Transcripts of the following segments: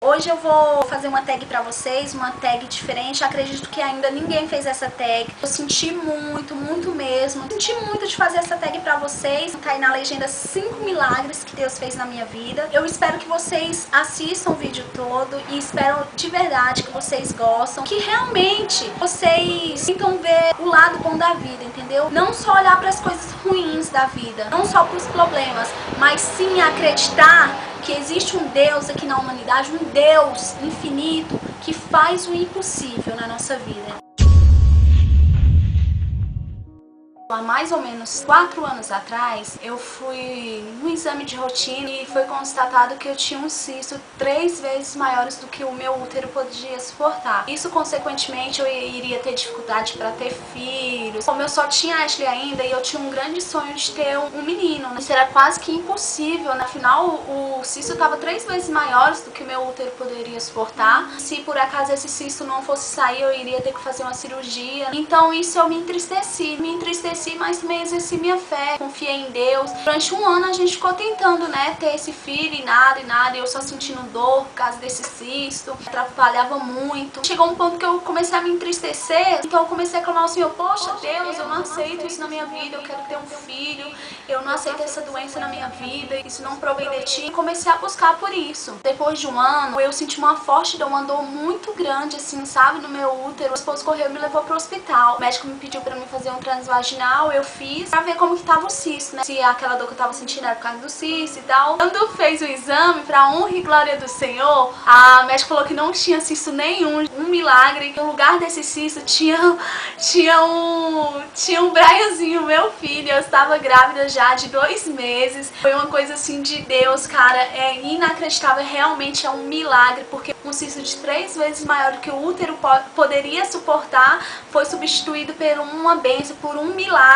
Hoje eu vou fazer uma tag pra vocês, uma tag diferente. Acredito que ainda ninguém fez essa tag. Eu senti muito mesmo. Senti muito de fazer essa tag pra vocês. Tá aí na legenda 5 milagres que Deus fez na minha vida. Eu espero que vocês assistam o vídeo todo e espero de verdade que vocês gostam. Que realmente vocês tentam ver o lado bom da vida, entendeu? Não só olhar pras coisas ruins da vida, não só pros problemas, mas sim acreditar que existe um Deus aqui na humanidade, um Deus infinito que faz o impossível na nossa vida. Há mais ou menos 4 anos atrás, eu fui no exame de rotina e foi constatado que eu tinha um cisto 3 vezes maiores do que o meu útero podia suportar. Isso, consequentemente, eu iria ter dificuldade para ter filhos. Como eu só tinha Ashley ainda e eu tinha um grande sonho de ter um menino, isso era quase que impossível. Afinal, o cisto estava 3 vezes maiores do que o meu útero poderia suportar. Se por acaso esse cisto não fosse sair, eu iria ter que fazer uma cirurgia. Então isso eu me entristeci, mas também exerci minha fé, confiei em Deus. Durante um ano a gente ficou tentando, né, ter esse filho e nada, e eu só sentindo dor por causa desse cisto, atrapalhava muito. Chegou um ponto que eu comecei a me entristecer, então eu comecei a clamar ao Senhor: poxa Deus, eu não aceito isso na minha vida, eu quero ter um filho, eu não aceito essa doença na minha vida, isso não provém de ti. E comecei a buscar por isso. Depois de um ano, eu senti uma forte dor, uma dor muito grande, assim, sabe, no meu útero. O esposo correu e me levou pro hospital. O médico me pediu pra mim fazer um transvaginal. Eu fiz pra ver como que tava o cisto, né? Se aquela dor que eu tava sentindo era por causa do cisto e tal. Quando fez o exame, pra honra e glória do Senhor, a médica falou que não tinha cisto nenhum. Um milagre. No lugar desse cisto tinha um Brianzinho, meu filho. Eu estava grávida já de 2 meses. Foi uma coisa assim de Deus, cara. É inacreditável. Realmente é um milagre, porque um cisto de 3 vezes maior do que o útero poderia suportar foi substituído por uma bênção, por um milagre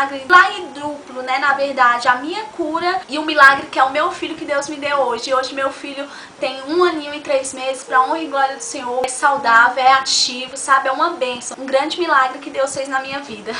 duplo, né, na verdade, a minha cura e o milagre que é o meu filho que Deus me deu hoje. Hoje meu filho tem 1 aninho e 3 meses, pra honra e glória do Senhor, é saudável, é ativo, sabe, é uma bênção, um grande milagre que Deus fez na minha vida.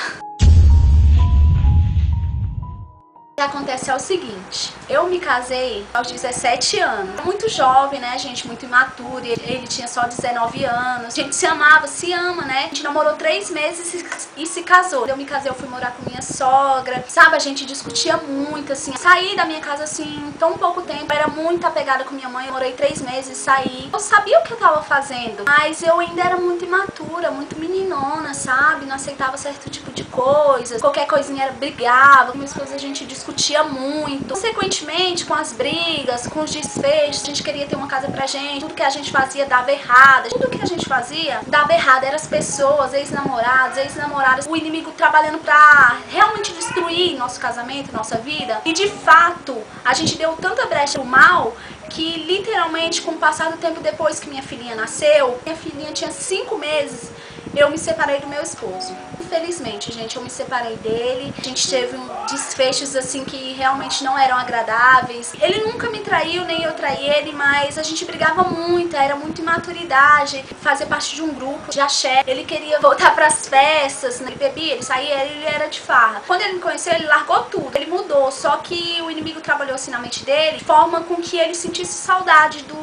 O que acontece é o seguinte: eu me casei aos 17 anos, muito jovem, né, gente, muito imatura. Ele tinha só 19 anos, a gente se amava, se ama, né, a gente namorou 3 meses e se casou. Eu me casei, eu fui morar com minha sogra, sabe, a gente discutia muito, assim, saí da minha casa, assim, em tão pouco tempo. Eu era muito apegada com minha mãe, eu morei 3 meses, saí. Eu sabia o que eu tava fazendo, mas eu ainda era muito imatura, muito meninona, sabe, não aceitava certo tipo de coisas, qualquer coisinha era brigava, com minhas coisas a gente discutia muito. Consequentemente, com as brigas, com os desfechos, a gente queria ter uma casa pra gente, tudo que a gente fazia dava errado, tudo que a gente fazia dava errado. Eram as pessoas, ex-namorados, ex-namoradas, o inimigo trabalhando pra realmente destruir nosso casamento, nossa vida. E de fato, a gente deu tanta brecha pro mal que literalmente, com o passar do tempo, depois que minha filhinha nasceu, minha filhinha tinha 5 meses, eu me separei do meu esposo. Infelizmente, gente, eu me separei dele. A gente teve desfechos assim que realmente não eram agradáveis. Ele nunca me traiu, nem eu traí ele, mas a gente brigava muito, era muita imaturidade. Fazer parte de um grupo de axé. Ele queria voltar pras festas, né? Ele bebia, ele saía, ele era de farra. Quando ele me conheceu, ele largou tudo, ele mudou. Só que o inimigo trabalhou assim na mente dele, de forma com que ele sentisse saudade do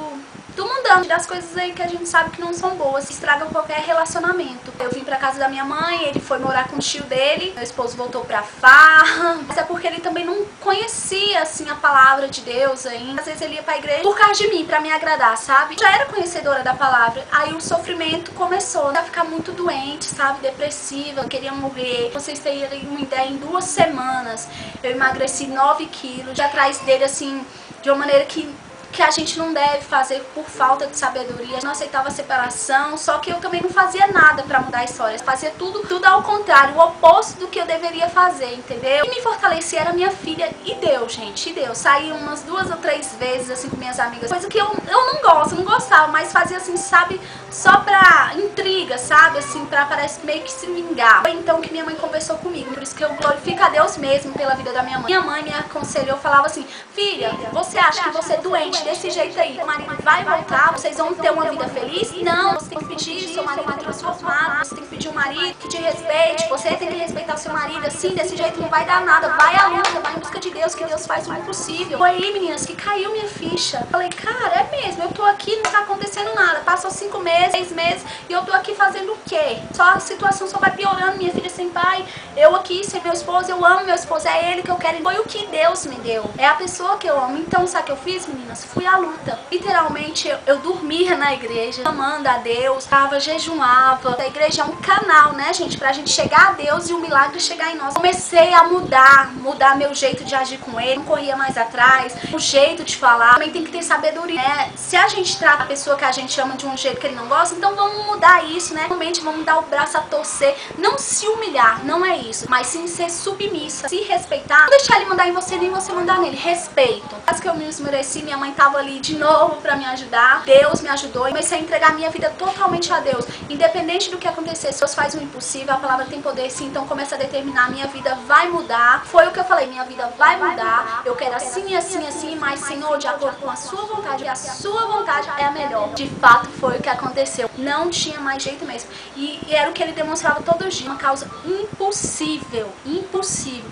mundão, das coisas aí que a gente sabe que não são boas, estragam qualquer relacionamento. Eu vim pra casa da minha mãe, ele foi morar com o tio dele, meu esposo voltou pra farra, mas é porque ele também não conhecia, assim, a palavra de Deus ainda. Às vezes ele ia pra igreja por causa de mim, pra me agradar, sabe? Já era conhecedora da palavra, aí o sofrimento começou a ficar muito doente, sabe? Depressiva, eu queria morrer. Vocês terem uma ideia, em 2 semanas eu emagreci 9 quilos, atrás dele, assim, de uma maneira que a gente não deve fazer por falta de sabedoria. Eu não aceitava a separação, só que eu também não fazia nada pra mudar a história. Eu fazia tudo ao contrário, o oposto do que eu deveria fazer, entendeu? E me fortalecia era minha filha e Deus, gente, e Deus. Saí umas 2 ou 3 vezes, assim, com minhas amigas, coisa que eu não gostava, mas fazia assim, sabe, só pra intriga, sabe, assim, pra parece meio que se vingar. Foi então que minha mãe conversou comigo, por isso que eu glorifico a Deus mesmo pela vida da minha mãe. Minha mãe me aconselhou, falava assim: filha, você acha que você é doente gente, desse jeito aí, o marido vai voltar, vocês vão ter uma vida feliz? Não, você tem que pedir seu marido transformado, você tem que pedir um marido que te respeite, você tem que respeitar o seu marido assim, desse jeito não vai dar nada, vai à luta, vai em busca de Deus, que Deus faz o impossível. Foi aí, meninas, que caiu minha ficha. Falei, cara, é mesmo, eu tô aqui, não tá acontecendo nada, passou 5 meses, 6 meses, e eu tô aqui fazendo o quê? Só a situação só vai piorando, minha filha sem pai, eu aqui sem meu esposo, eu amo meu esposo, é ele que eu quero, foi o que Deus me deu, é a pessoa que eu amo. Então, sabe o que eu fiz, meninas? Fui à luta. Literalmente, eu dormia na igreja, amando a Deus, tava, jejuava. A igreja é um canal, né, gente, pra gente chegar a Deus e o milagre chegar em nós. Comecei a mudar meu jeito de agir com ele, não corria mais atrás, o jeito de falar, também tem que ter sabedoria, né? Se a gente trata a pessoa que a gente ama de um jeito que ele não gosta, então vamos mudar isso, né? Realmente vamos dar o braço a torcer, não se humilhar, não é isso, mas sim ser submissa, se respeitar, não deixar ele mandar em você, nem você mandar nele, respeito. Quase que eu me esmureci, minha mãe tava ali de novo pra me ajudar, Deus me ajudou, e comecei a entregar minha vida totalmente a Deus, independente do que acontecer, Deus faz o impossível, a palavra tem poder sim, então começa a determinar, minha vida vai mudar, foi o que eu falei, minha vida vai mudar, eu quero assim, assim, assim, mas Senhor, de acordo com a sua vontade, e a sua vontade é a melhor. De fato foi o que aconteceu, não tinha mais jeito mesmo, e era o que ele demonstrava todos os dias, uma causa impossível,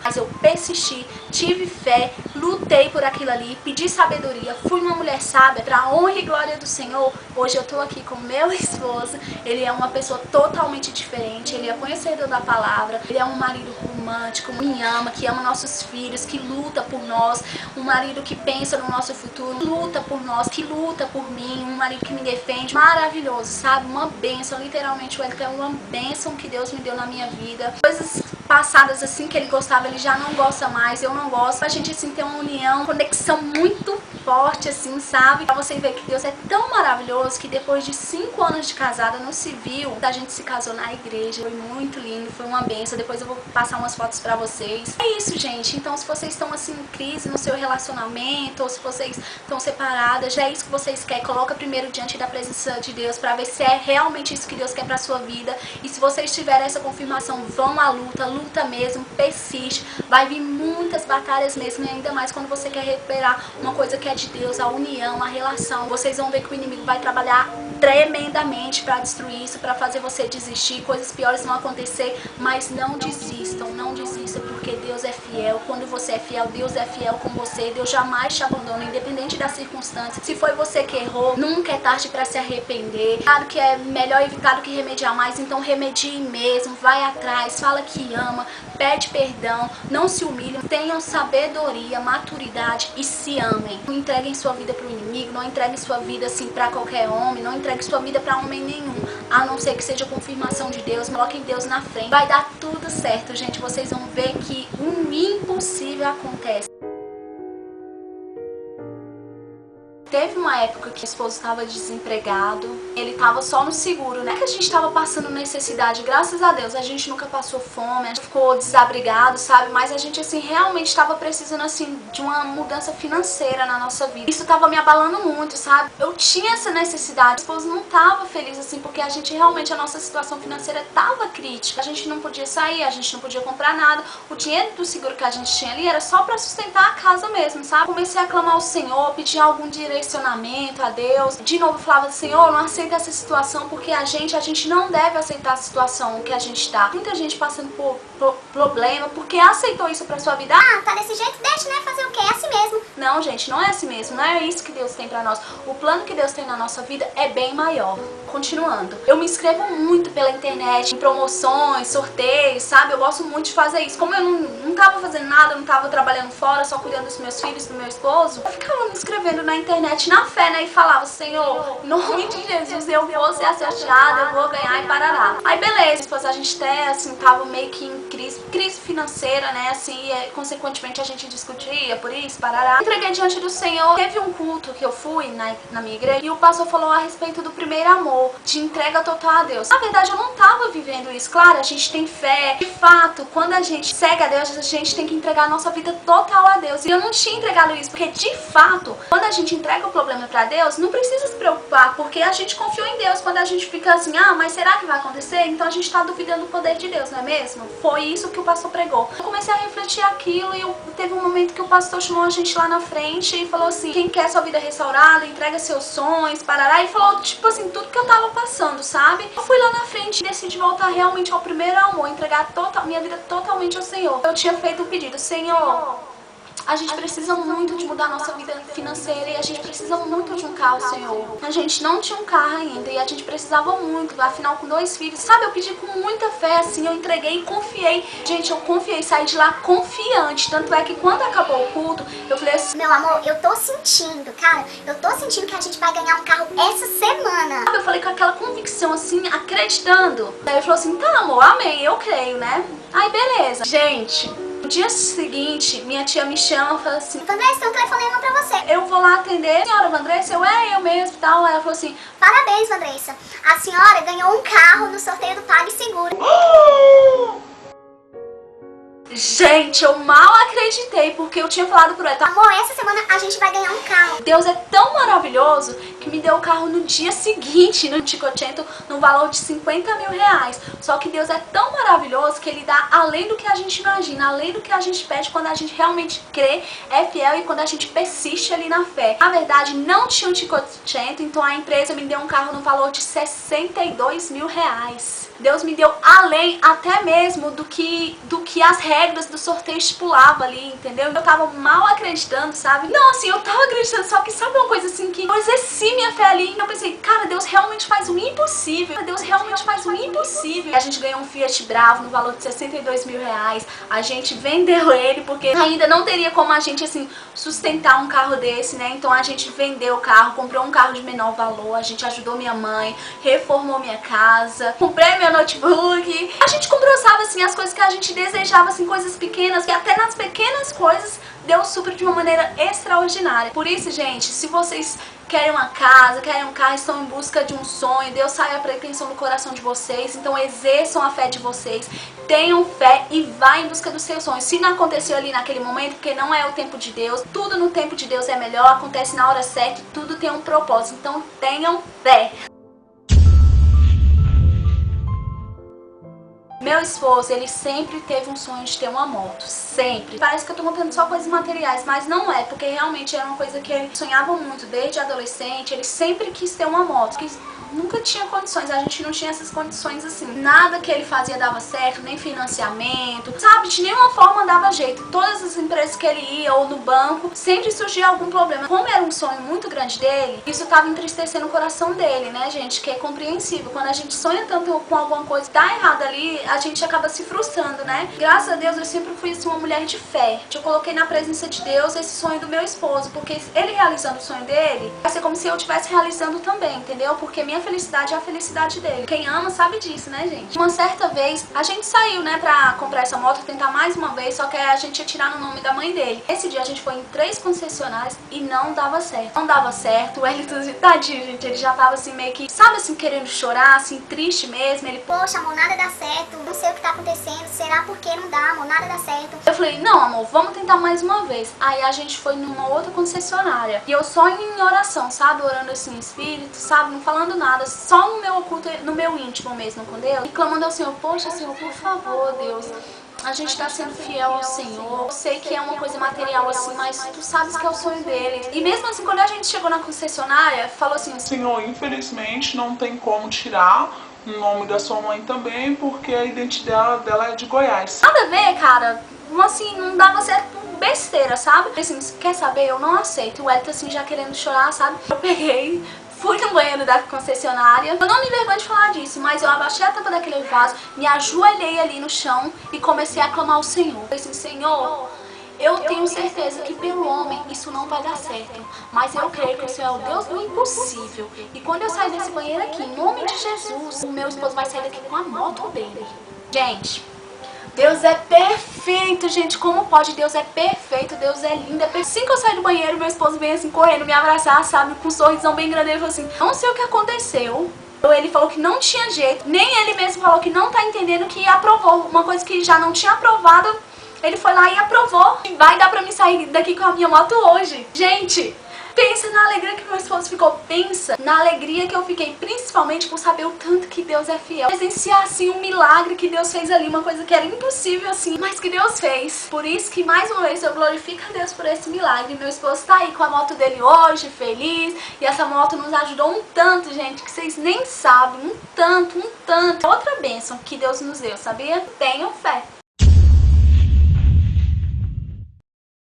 mas eu persisti, tive fé, lutei por aquilo ali, pedi sabedoria, fui uma mulher sábia, pra honra e glória do Senhor. Hoje eu tô aqui com meu esposo, ele é uma pessoa totalmente diferente, ele é conhecedor da palavra, ele é um marido romântico, me ama, que ama nossos filhos, que luta por nós, um marido que pensa no nosso futuro, luta por nós, que luta por mim, um marido que me defende, maravilhoso, sabe? Uma bênção, literalmente o Wellington é uma bênção que Deus me deu na minha vida. Coisas passadas assim que ele gostava, ele já não gosta mais, eu não gosto. A gente assim tem uma união, conexão muito forte assim, sabe? Pra você ver que Deus é tão maravilhoso que depois de 5 anos de casada no civil, a gente se casou na igreja, foi muito lindo, foi uma bênção. Depois eu vou passar umas fotos pra vocês. É isso, gente. Então se vocês estão assim em crise no seu relacionamento, ou se vocês estão separadas, já é isso que vocês querem, coloca primeiro diante da presença de Deus pra ver se é realmente isso que Deus quer pra sua vida. E se vocês tiverem essa confirmação, vão à luta, luta mesmo, persiste, vai vir muitas batalhas mesmo, e ainda mais quando você quer recuperar uma coisa que é de Deus, a união, a relação. Vocês vão ver que o inimigo vai trabalhar tremendamente para destruir isso, para fazer você desistir, coisas piores vão acontecer, mas não desistam, não desistam, porque Deus é fiel. Quando você é fiel, Deus é fiel com você, Deus jamais te abandona, independente das circunstâncias. Se foi você que errou, nunca é tarde para se arrepender. Claro que é melhor evitar do que remediar mais, então remedie mesmo, vai atrás, fala que ama, pede perdão, não se humilhem, tenham sabedoria, maturidade e se amem. Não entreguem sua vida para o inimigo, não entreguem sua vida assim para qualquer homem, não entreguem sua vida para homem nenhum, a não ser que seja confirmação de Deus. Coloquem Deus na frente, vai dar tudo certo, gente. Vocês vão ver que o impossível acontece. Teve uma época que o esposo estava desempregado, ele estava só no seguro, né? Que a gente estava passando necessidade, graças a Deus, a gente nunca passou fome, a gente ficou desabrigado, sabe? Mas a gente, assim, realmente estava precisando, assim, de uma mudança financeira na nossa vida. Isso estava me abalando muito, sabe? Eu tinha essa necessidade, o esposo não estava feliz, assim, porque a gente realmente, a nossa situação financeira estava crítica. A gente não podia sair, a gente não podia comprar nada. O dinheiro do seguro que a gente tinha ali era só para sustentar a casa mesmo, sabe? Comecei a clamar ao Senhor, pedir algum direcionamento a Deus. De novo eu falava, Senhor, não aceita essa situação, porque a gente não deve aceitar a situação que a gente tá. Muita gente passando por problema, porque aceitou isso pra sua vida. Ah, tá desse jeito, deixa, né? Fazer o quê? É assim mesmo. Não, gente, não é assim mesmo, não é isso que Deus tem pra nós. O plano que Deus tem na nossa vida é bem maior. Continuando, eu me inscrevo muito pela internet, em promoções, sorteios, sabe? Eu gosto muito de fazer isso. Como eu não tava fazendo nada, não tava trabalhando fora, só cuidando dos meus filhos, do meu esposo, eu ficava me inscrevendo na internet na fé, né? E falava, Senhor, em nome de Jesus, eu vou ser acertada, eu vou ganhar e parará. Aí beleza, depois a gente até, assim, tava meio que em crise financeira, né? Assim, e consequentemente a gente discutia por isso, parará. Entreguei diante do Senhor. Teve um culto que eu fui na minha igreja e o pastor falou a respeito do primeiro amor, de entrega total a Deus. Na verdade, eu não tava vivendo isso. Claro, a gente tem fé. De fato, quando a gente segue a Deus, a gente tem que entregar a nossa vida total a Deus. E eu não tinha entregado isso, porque de fato, quando a gente entrega o problema pra Deus, não precisa se preocupar, porque a gente confiou em Deus. Quando a gente fica assim, ah, mas será que vai acontecer? Então a gente tá duvidando do poder de Deus, não é mesmo? Foi isso que o pastor pregou. Eu comecei a refletir aquilo e teve um momento que o pastor chamou a gente lá na frente e falou assim: quem quer sua vida restaurada, entrega seus sonhos, parará. E falou, tipo assim, tudo que eu tava passando, sabe? Eu fui lá na frente e decidi voltar realmente ao primeiro amor, entregar minha vida totalmente ao Senhor. Eu tinha feito o pedido: Senhor, a gente precisa muito de mudar a nossa vida financeira e a gente precisa muito de um carro, Senhor. A gente não tinha um carro ainda e a gente precisava muito, afinal com 2 filhos. Sabe, eu pedi com muita fé, assim, eu entreguei e confiei. Gente, eu confiei, saí de lá confiante. Tanto é que quando acabou o culto, eu falei assim: meu amor, eu tô sentindo, cara, eu tô sentindo que a gente vai ganhar um carro essa semana. Eu falei com aquela convicção, assim, acreditando. Aí ele falou assim: tá, amor, amém, eu creio, né? Aí beleza. Gente, no dia seguinte, minha tia me chama e fala assim: Vandressa, tem um telefonema pra você. eu vou lá atender. Senhora Vandressa, eu mesmo e tal. Aí ela falou assim: Parabéns, Vandressa. A senhora ganhou um carro no sorteio do PagSeguro. gente, eu mal acreditei, porque eu tinha falado pro Eto: Amor, essa semana a gente vai ganhar um carro. Deus é tão maravilhoso que me deu o carro no dia seguinte, no Ticocento, no valor de 50 mil reais. Só que Deus é tão maravilhoso que Ele dá além do que a gente imagina, além do que a gente pede, quando a gente realmente crê, é fiel e quando a gente persiste ali na fé. Na verdade, não tinha um Ticocento, então a empresa me deu um carro no valor de 62 mil reais. Deus me deu além até mesmo do que as regras do sorteio estipulavam ali, entendeu? Eu tava mal acreditando, sabe? Não, assim, eu tava acreditando, só que sabe uma coisa assim, que eu exerci minha fé ali e eu pensei: cara, Deus realmente faz o impossível. Deus realmente faz o impossível. A gente ganhou um Fiat Bravo no valor de 62 mil reais. A gente vendeu ele porque ainda não teria como a gente, assim, sustentar um carro desse, né? Então a gente vendeu o carro, comprou um carro de menor valor, a gente ajudou minha mãe, reformou minha casa, comprei meu notebook. A gente comprou, sabe, assim, as coisas que a gente desejava, assim, coisas pequenas, que até nas pequenas coisas Deus supre de uma maneira extraordinária. Por isso, gente, se vocês querem uma casa, querem um carro, estão em busca de um sonho, Deus sabe a pretensão do coração de vocês, então exerçam a fé de vocês, tenham fé e vá em busca dos seus sonhos. Se não aconteceu ali naquele momento, porque não é o tempo de Deus, tudo no tempo de Deus é melhor, acontece na hora certa, tudo tem um propósito, então tenham fé. Meu esposo, ele sempre teve um sonho de ter uma moto, sempre. Parece que eu tô contando só coisas materiais, mas não é, porque realmente era uma coisa que ele sonhava muito desde adolescente. Ele sempre quis ter uma moto, que nunca tinha condições, a gente não tinha essas condições assim. Nada que ele fazia dava certo, nem financiamento, sabe? De nenhuma forma dava jeito. Todas as empresas que ele ia ou no banco, sempre surgia algum problema. Como era um sonho muito grande dele, isso tava entristecendo o coração dele, né, gente? Que é compreensível. Quando a gente sonha tanto com alguma coisa que tá errada ali, a gente acaba se frustrando, né? Graças a Deus eu sempre fui assim, uma mulher de fé. Eu coloquei na presença de Deus esse sonho do meu esposo, porque ele realizando o sonho dele, vai ser como se eu estivesse realizando também, entendeu? Porque minha felicidade é a felicidade dele. Quem ama sabe disso, né, gente? Uma certa vez, a gente saiu, né, pra comprar essa moto, tentar mais uma vez, só que a gente ia tirar no nome da mãe dele. Esse dia a gente foi em 3 concessionárias e não dava certo. Não dava certo. O Elton, tadinho, gente, ele já tava assim meio que, sabe assim, querendo chorar, assim, triste mesmo. Ele: poxa, amor, nada dá certo, não sei o que tá acontecendo, será porque não dá, amor, nada dá certo. Eu falei: não, amor, vamos tentar mais uma vez. Aí a gente foi numa outra concessionária e eu só em oração, sabe, orando assim em espírito, sabe, não falando nada, só no meu oculto, no meu íntimo mesmo com Deus, e clamando ao Senhor: poxa, Senhor, por favor, Deus, a gente tá sendo fiel ao Senhor. Eu sei que é uma coisa material assim, mas tu sabes que é o sonho dele. E mesmo assim, quando a gente chegou na concessionária, falou assim: Senhor, infelizmente não tem como tirar o nome da sua mãe também, porque a identidade dela é de Goiás. Nada a ver, cara. Assim, não dava certo por besteira, sabe? Assim, quer saber? Eu não aceito. O Elton assim já querendo chorar, sabe? Eu peguei, fui no banheiro da concessionária. Eu não me envergonho de falar disso, mas eu abaixei a tampa daquele vaso, me ajoelhei ali no chão e comecei a clamar ao Senhor. Eu falei assim: Senhor, eu tenho certeza que pelo homem isso não vai dar certo, mas eu creio que o Senhor é o Deus do impossível. E quando eu sair desse banheiro aqui, em nome de Jesus, o meu esposo vai sair daqui com a moto dele. Gente, Deus é perfeito, gente. Como pode? Deus é perfeito, Deus é lindo. Assim que eu saí do banheiro, meu esposo vem assim correndo me abraçar, sabe, com um sorrisão bem grande. Ele falou assim: não sei o que aconteceu. Ele falou que não tinha jeito, nem ele mesmo falou que não tá entendendo, que aprovou uma coisa que já não tinha aprovado. Ele foi lá e aprovou. E vai dar pra mim sair daqui com a minha moto hoje. Gente, Pensa na alegria que meu esposo ficou, pensa na alegria que eu fiquei, principalmente por saber o tanto que Deus é fiel. Presenciar assim um milagre que Deus fez ali, uma coisa que era impossível assim, mas que Deus fez. Por isso que mais uma vez eu glorifico a Deus por esse milagre. Meu esposo tá aí com a moto dele hoje, feliz, e essa moto nos ajudou um tanto, gente, que vocês nem sabem, um tanto. Outra bênção que Deus nos deu, sabia? Tenham fé.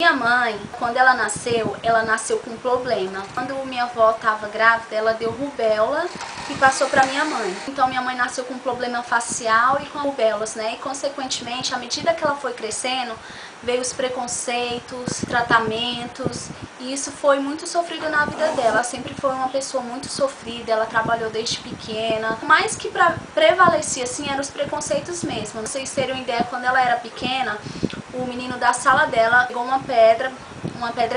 Minha mãe, quando ela nasceu com um problema. Quando minha avó estava grávida, ela deu rubéola e passou para minha mãe. Então minha mãe nasceu com um problema facial e com rubéolas, né? E consequentemente, à medida que ela foi crescendo, veio os preconceitos, tratamentos, e isso foi muito sofrido na vida dela. Ela sempre foi uma pessoa muito sofrida, ela trabalhou desde pequena. O mais que prevalecia assim eram os preconceitos mesmo. Pra vocês terem uma ideia, quando ela era pequena, o menino da sala dela pegou uma pedra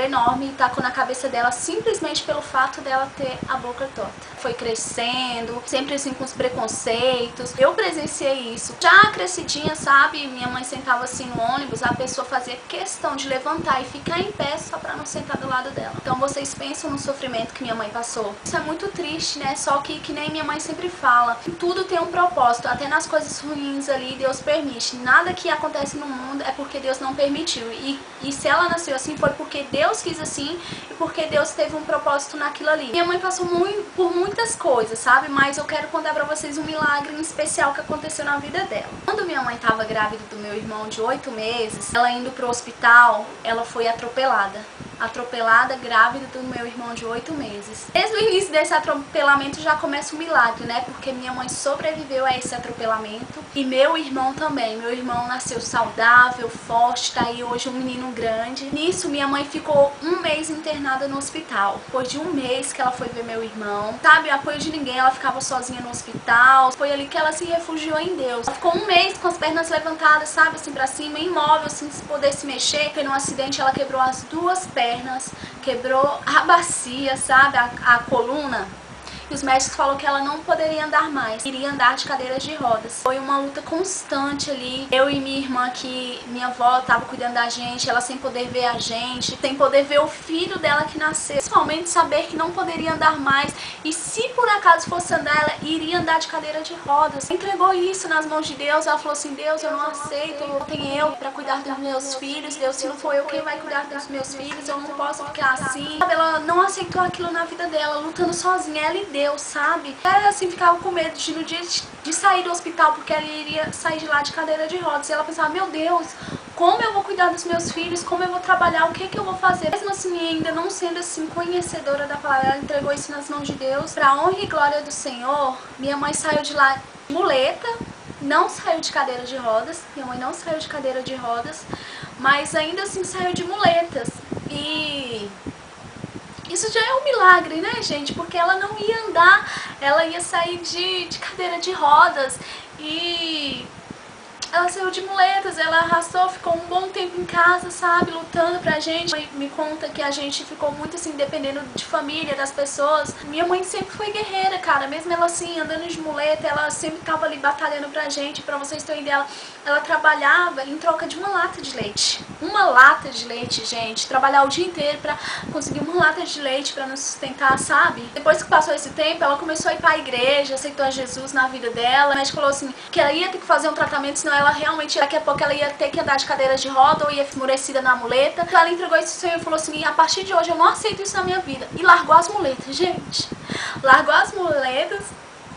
enorme e tacou na cabeça dela simplesmente pelo fato dela ter a boca torta. Foi crescendo, sempre assim com os preconceitos. Eu presenciei isso. Já crescidinha, sabe? Minha mãe sentava assim no ônibus, a pessoa fazia questão de levantar e ficar em pé só pra não sentar do lado dela. Então vocês pensam no sofrimento que minha mãe passou. Isso é muito triste, né? Só que nem minha mãe sempre fala, tudo tem um propósito, até nas coisas ruins ali Deus permite. Nada que acontece no mundo é porque Deus não permitiu. E se ela nasceu assim foi porque Deus quis assim e porque Deus teve um propósito naquilo ali. Minha mãe passou por muitas coisas, sabe? Mas eu quero contar pra vocês um milagre em especial que aconteceu na vida dela. Quando minha mãe tava grávida do meu irmão de 8 meses, ela indo pro hospital, ela foi atropelada, grávida do meu irmão de 8 meses. Desde o início desse atropelamento já começa o milagre, né? Porque minha mãe sobreviveu a esse atropelamento e meu irmão também. Meu irmão nasceu saudável, forte, tá aí hoje um menino grande. Nisso, minha mãe ficou um mês internada no hospital. Depois de um mês que ela foi ver meu irmão, sabe? Apoio de ninguém, ela ficava sozinha no hospital. Foi ali que ela se refugiou em Deus. Ela ficou um mês com as pernas levantadas, sabe? Assim pra cima, imóvel, sem poder se mexer. Foi num acidente, ela quebrou as 2 pernas, quebrou a bacia, sabe, a coluna, e os médicos falaram que ela não poderia andar mais, iria andar de cadeiras de rodas. Foi uma luta constante ali, eu e minha irmã, que minha avó estava cuidando da gente, ela sem poder ver a gente, sem poder ver o filho dela que nasceu, principalmente saber que não poderia andar mais, e se por acaso fosse andar, ela iria andar de cadeira de rodas. Entregou isso nas mãos de Deus, ela falou assim, Deus, eu não aceito, tem eu para cuidar dos meus filhos, Deus, se não for eu quem vai cuidar dos meus filhos, eu não posso ficar assim. Ela não aceitou aquilo na vida dela, lutando sozinha, ela e Deus, sabe? Ela assim ficava com medo de no dia de sair do hospital, porque ela iria sair de lá de cadeira de rodas, e ela pensava, meu Deus, como eu vou cuidar dos meus filhos, como eu vou trabalhar, o que eu vou fazer? Mesmo assim, ainda não sendo assim conhecedora da palavra, ela entregou isso nas mãos de Deus. Pra honra e glória do Senhor, minha mãe saiu de lá de muleta, não saiu de cadeira de rodas, minha mãe não saiu de cadeira de rodas, mas ainda assim saiu de muletas. E isso já é um milagre, né, gente? Porque ela não ia andar, ela ia sair de cadeira de rodas e ela saiu de muletas, ela arrastou, ficou um bom tempo em casa, sabe, lutando pra gente. Me conta que a gente ficou muito assim, dependendo de família, das pessoas. Minha mãe sempre foi guerreira, cara, mesmo ela assim, andando de muleta, ela sempre tava ali batalhando pra gente. Pra vocês terem ideia, ela trabalhava em troca de uma lata de leite. Uma lata de leite, gente, trabalhar o dia inteiro pra conseguir uma lata de leite pra nos sustentar, sabe? Depois que passou esse tempo, ela começou a ir pra igreja, aceitou a Jesus na vida dela. O médico falou assim, que ela ia ter que fazer um tratamento, senão ela realmente, daqui a pouco ela ia ter que andar de cadeira de roda ou ia esmurecida na muleta. Então ela entregou isso ao Senhor e falou assim, a partir de hoje eu não aceito isso na minha vida. E largou as muletas, gente. Largou as muletas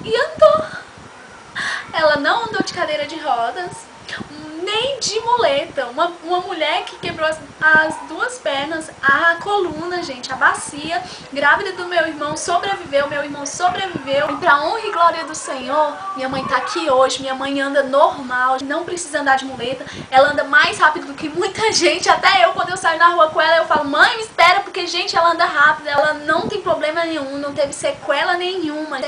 e andou. Ela não andou de cadeira de rodas, nem de muleta. Uma mulher que quebrou as 2 pernas, a coluna, gente, a bacia, grávida do meu irmão, sobreviveu, meu irmão sobreviveu. E pra honra e glória do Senhor, minha mãe tá aqui hoje, minha mãe anda normal, não precisa andar de muleta, ela anda mais rápido do que muita gente, até eu, quando eu saio na rua com ela, eu falo, mãe, me espera, porque, gente, ela anda rápido, ela não tem problema nenhum, não teve sequela nenhuma,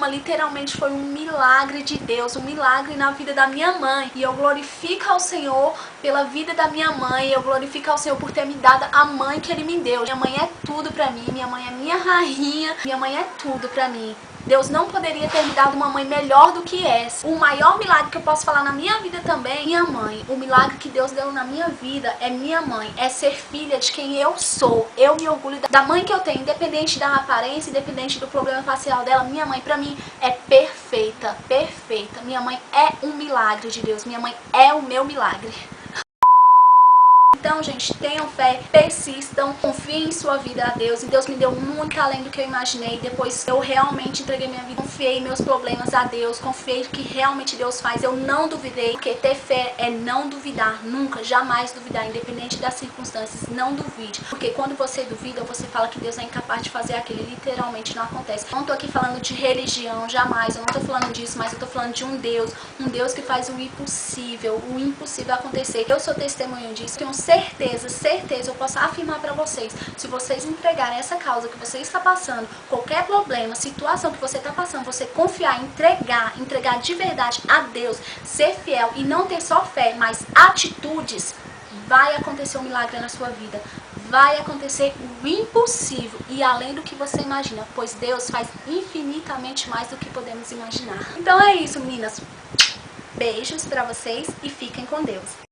literalmente foi um milagre de Deus, um milagre na vida da minha mãe, e eu glorifico ao Senhor pela vida da minha mãe, eu glorifico ao Senhor por ter me dado a mãe que Ele me deu. Minha mãe é tudo pra mim, minha mãe é minha rainha, minha mãe é tudo pra mim. Deus não poderia ter me dado uma mãe melhor do que essa. O maior milagre que eu posso falar na minha vida também é minha mãe. O milagre que Deus deu na minha vida é minha mãe. É ser filha de quem eu sou. Eu me orgulho da mãe que eu tenho, independente da aparência, independente do problema facial dela. Minha mãe, pra mim, é perfeita, perfeita. Minha mãe é um milagre de Deus. Minha mãe é o meu milagre. Então, gente, tenham fé, persistam, confiem em sua vida a Deus. E Deus me deu muito além do que eu imaginei. Depois eu realmente entreguei minha vida, confiei meus problemas a Deus, confiei que realmente Deus faz. Eu não duvidei, porque ter fé é não duvidar, nunca, jamais duvidar, independente das circunstâncias, não duvide. Porque quando você duvida, você fala que Deus é incapaz de fazer aquilo, e literalmente não acontece. Eu não tô aqui falando de religião, jamais, eu não tô falando disso, mas eu tô falando de um Deus que faz o impossível acontecer. Eu sou testemunho disso, tenho certeza, eu posso afirmar pra vocês, se vocês entregarem essa causa que você está passando, qualquer problema, situação que você está passando, você confiar, entregar de verdade a Deus, ser fiel e não ter só fé, mas atitudes, vai acontecer um milagre na sua vida. Vai acontecer o impossível e além do que você imagina, pois Deus faz infinitamente mais do que podemos imaginar. Então é isso, meninas. Beijos pra vocês e fiquem com Deus.